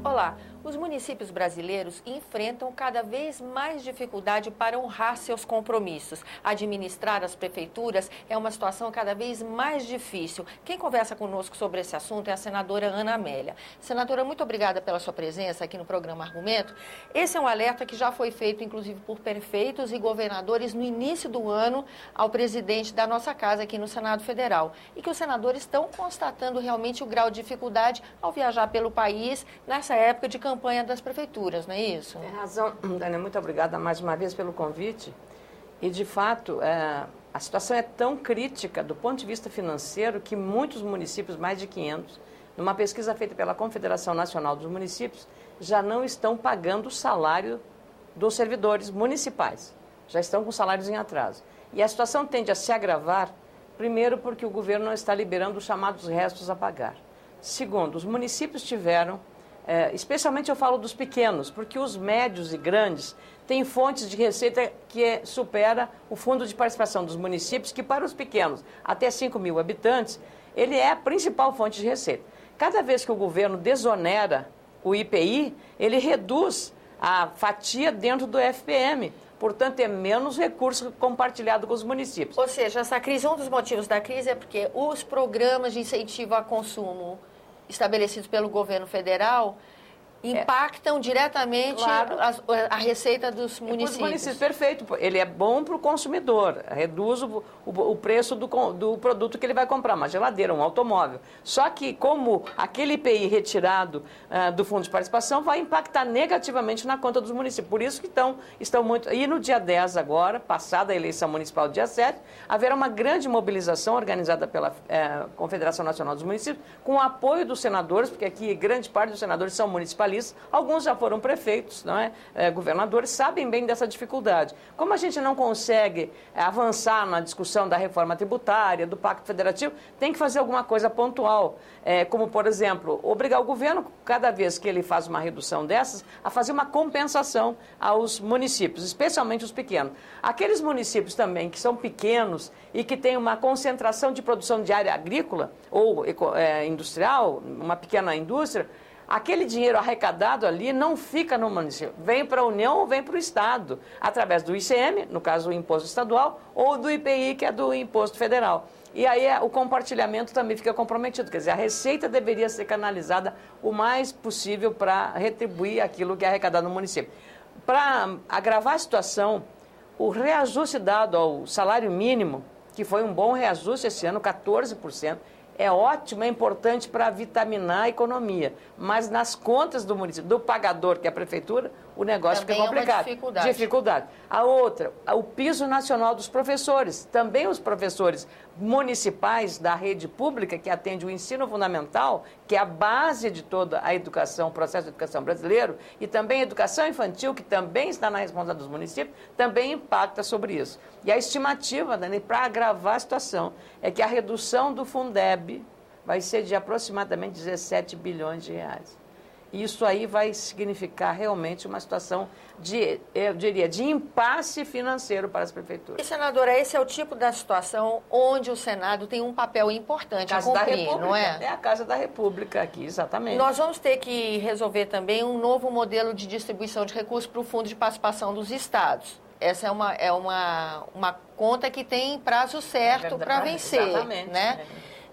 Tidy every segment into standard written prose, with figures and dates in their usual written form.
Olá, os municípios brasileiros enfrentam cada vez mais dificuldade para honrar seus compromissos. Administrar as prefeituras é uma situação cada vez mais difícil. Quem conversa conosco sobre esse assunto é a senadora Ana Amélia. Senadora, muito obrigada pela sua presença aqui no programa Argumento. Esse é um alerta que já foi feito, inclusive, por prefeitos e governadores no início do ano ao presidente da nossa casa aqui no Senado Federal. E que os senadores estão constatando realmente o grau de dificuldade ao viajar pelo país nessa época de campanha das prefeituras, não é isso? Tem razão, Dani, muito obrigada mais uma vez pelo convite. E, de fato, a situação é tão crítica do ponto de vista financeiro que muitos municípios, mais de 500, numa pesquisa feita pela Confederação Nacional dos Municípios, já não estão pagando o salário dos servidores municipais. Já estão com salários em atraso. E a situação tende a se agravar, primeiro porque o governo não está liberando os chamados restos a pagar. Segundo, os municípios tiveram... especialmente eu falo dos pequenos, porque os médios e grandes têm fontes de receita que supera o fundo de participação dos municípios, que para os pequenos, até 5 mil habitantes, ele é a principal fonte de receita. Cada vez que o governo desonera o IPI, ele reduz a fatia dentro do FPM. Portanto, é menos recurso compartilhado com os municípios. Ou seja, essa crise, um dos motivos da crise é porque os programas de incentivo a consumo estabelecidos pelo governo federal impactam diretamente a receita dos municípios. Perfeito. Ele é bom para o consumidor, reduz o preço do produto que ele vai comprar, uma geladeira, um automóvel. Só que como aquele IPI retirado do fundo de participação vai impactar negativamente na conta dos municípios. Por isso que estão muito... E no dia 10 agora, passada a eleição municipal, dia 7, haverá uma grande mobilização organizada pela Confederação Nacional dos Municípios, com o apoio dos senadores, porque aqui grande parte dos senadores são municipalistas. Alguns já foram prefeitos, não é? Governadores, sabem bem dessa dificuldade. Como a gente não consegue avançar na discussão da reforma tributária, do Pacto Federativo, tem que fazer alguma coisa pontual. Como, por exemplo, obrigar o governo, cada vez que ele faz uma redução dessas, a fazer uma compensação aos municípios, especialmente os pequenos. Aqueles municípios também que são pequenos e que têm uma concentração de produção de área agrícola ou industrial, uma pequena indústria, aquele dinheiro arrecadado ali não fica no município, vem para a União ou vem para o Estado, através do ICM, no caso o Imposto Estadual, ou do IPI, que é do Imposto Federal. E aí o compartilhamento também fica comprometido, quer dizer, a receita deveria ser canalizada o mais possível para retribuir aquilo que é arrecadado no município. Para agravar a situação, o reajuste dado ao salário mínimo, que foi um bom reajuste esse ano, 14%, é ótimo, é importante para vitaminar a economia, mas nas contas do município, do pagador, que é a prefeitura, o negócio também fica complicado. É uma dificuldade. A outra, o piso nacional dos professores. Também os professores municipais da rede pública, que atende o ensino fundamental, que é a base de toda a educação, o processo de educação brasileiro, e também a educação infantil, que também está na responsabilidade dos municípios, também impacta sobre isso. E a estimativa, Dani, para agravar a situação, é que a redução do Fundeb vai ser de aproximadamente 17 bilhões de reais. Isso aí vai significar realmente uma situação eu diria, de impasse financeiro para as prefeituras. E, senadora, esse é o tipo da situação onde o Senado tem um papel importante a cumprir, não é? É a Casa da República aqui, exatamente. Nós vamos ter que resolver também um novo modelo de distribuição de recursos para o Fundo de Participação dos Estados. Essa é uma conta que tem prazo certo para vencer, exatamente, né?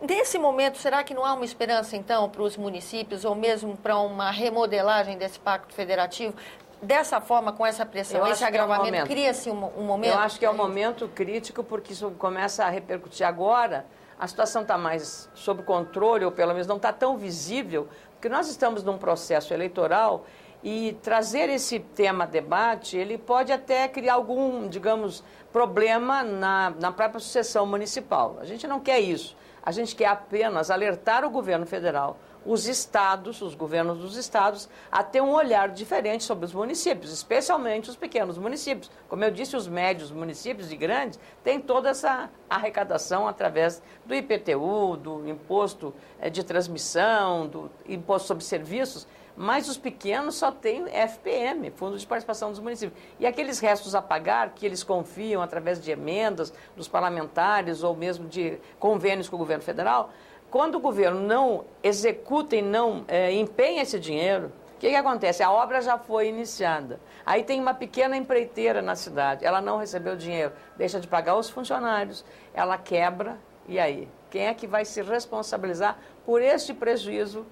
Nesse momento, será que não há uma esperança, então, para os municípios, ou mesmo para uma remodelagem desse pacto federativo? Dessa forma, com essa pressão, esse agravamento, cria-se um momento? Eu acho que é um momento crítico, porque isso começa a repercutir agora. A situação está mais sob controle, ou pelo menos não está tão visível, porque nós estamos num processo eleitoral e trazer esse tema a debate, ele pode até criar algum, digamos, problema na própria sucessão municipal. A gente não quer isso. A gente quer apenas alertar o governo federal, os estados, os governos dos estados, a ter um olhar diferente sobre os municípios, especialmente os pequenos municípios. Como eu disse, os médios municípios e grandes têm toda essa arrecadação através do IPTU, do imposto de transmissão, do imposto sobre serviços, mas os pequenos só têm FPM, Fundo de Participação dos Municípios. E aqueles restos a pagar, que eles confiam através de emendas dos parlamentares ou mesmo de convênios com o governo federal, quando o governo não executa e não empenha esse dinheiro, que acontece? A obra já foi iniciada. Aí tem uma pequena empreiteira na cidade, ela não recebeu dinheiro, deixa de pagar os funcionários, ela quebra, e aí? Quem é que vai se responsabilizar por este prejuízo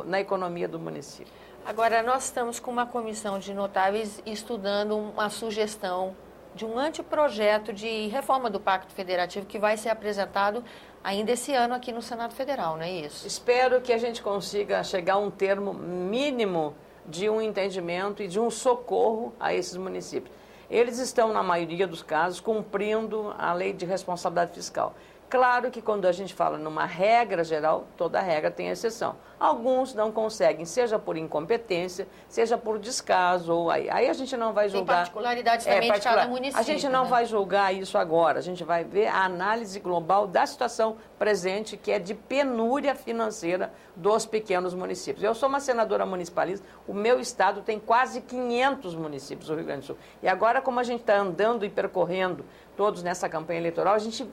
na economia do município? Agora, nós estamos com uma comissão de notáveis estudando uma sugestão de um anteprojeto de reforma do Pacto Federativo que vai ser apresentado ainda esse ano aqui no Senado Federal, não é isso? Espero que a gente consiga chegar a um termo mínimo de um entendimento e de um socorro a esses municípios. Eles estão, na maioria dos casos, cumprindo a lei de responsabilidade fiscal. Claro que quando a gente fala numa regra geral, toda regra tem exceção. Alguns não conseguem, seja por incompetência, seja por descaso, ou aí a gente não vai julgar. Tem particularidades também de cada município. A gente não vai julgar isso agora, a gente vai ver a análise global da situação presente, que é de penúria financeira dos pequenos municípios. Eu sou uma senadora municipalista, o meu estado tem quase 500 municípios, o Rio Grande do Sul. E agora, como a gente está andando e percorrendo todos nessa campanha eleitoral, a gente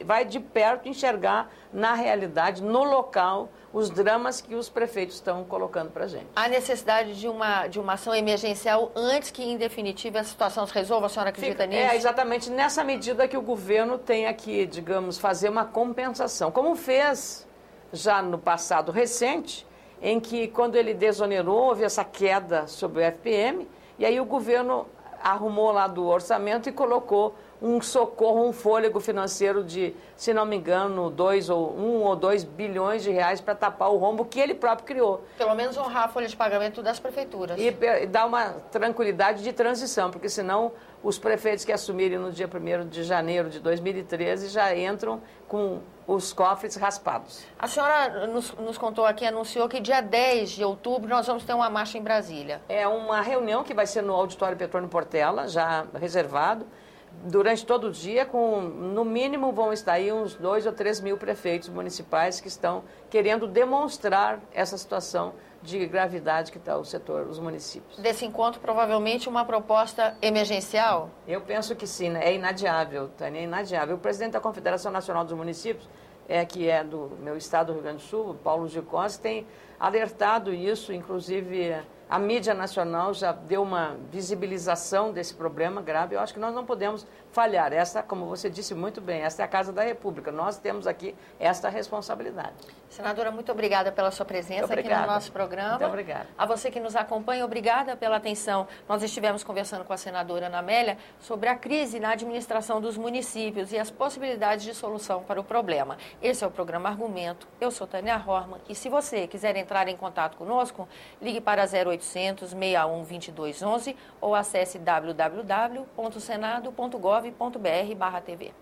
vai de perto enxergar na realidade, no local, os dramas que os prefeitos estão colocando para a gente. Há necessidade de uma ação emergencial antes que, em definitiva, a situação se resolva? A senhora acredita nisso? É, exatamente nessa medida que o governo tem que, digamos, fazer uma compensação, como fez já no passado recente, em que, quando ele desonerou, houve essa queda sobre o FPM, e aí o governo arrumou lá do orçamento e colocou um socorro, um fôlego financeiro de, se não me engano, 1 ou 2 bilhões de reais para tapar o rombo que ele próprio criou. Pelo menos honrar a folha de pagamento das prefeituras. E dar uma tranquilidade de transição, porque senão os prefeitos que assumirem no dia 1º de janeiro de 2013 já entram com os cofres raspados. A senhora nos contou aqui, anunciou que dia 10 de outubro nós vamos ter uma marcha em Brasília. É uma reunião que vai ser no Auditório Petrônio Portela, já reservado, durante todo o dia, no mínimo vão estar aí uns 2 ou 3 mil prefeitos municipais que estão querendo demonstrar essa situação de gravidade que está o setor, os municípios. Desse encontro, provavelmente, uma proposta emergencial? Eu penso que sim, né? É inadiável, Tânia, é inadiável. O presidente da Confederação Nacional dos Municípios, que é do meu estado, do Rio Grande do Sul, Paulo Gil Costa, tem alertado isso, inclusive a mídia nacional já deu uma visibilização desse problema grave. Eu acho que nós não podemos falhar. Essa, como você disse muito bem, essa é a Casa da República. Nós temos aqui esta responsabilidade. Senadora, muito obrigada pela sua presença aqui no nosso programa. Muito obrigada. A você que nos acompanha, obrigada pela atenção. Nós estivemos conversando com a senadora Ana Amélia sobre a crise na administração dos municípios e as possibilidades de solução para o problema. Esse é o programa Argumento. Eu sou Tânia Horman e se você quiser entrar em contato conosco, ligue para 0800 61 22 11 ou acesse www.senado.gov.br/TV.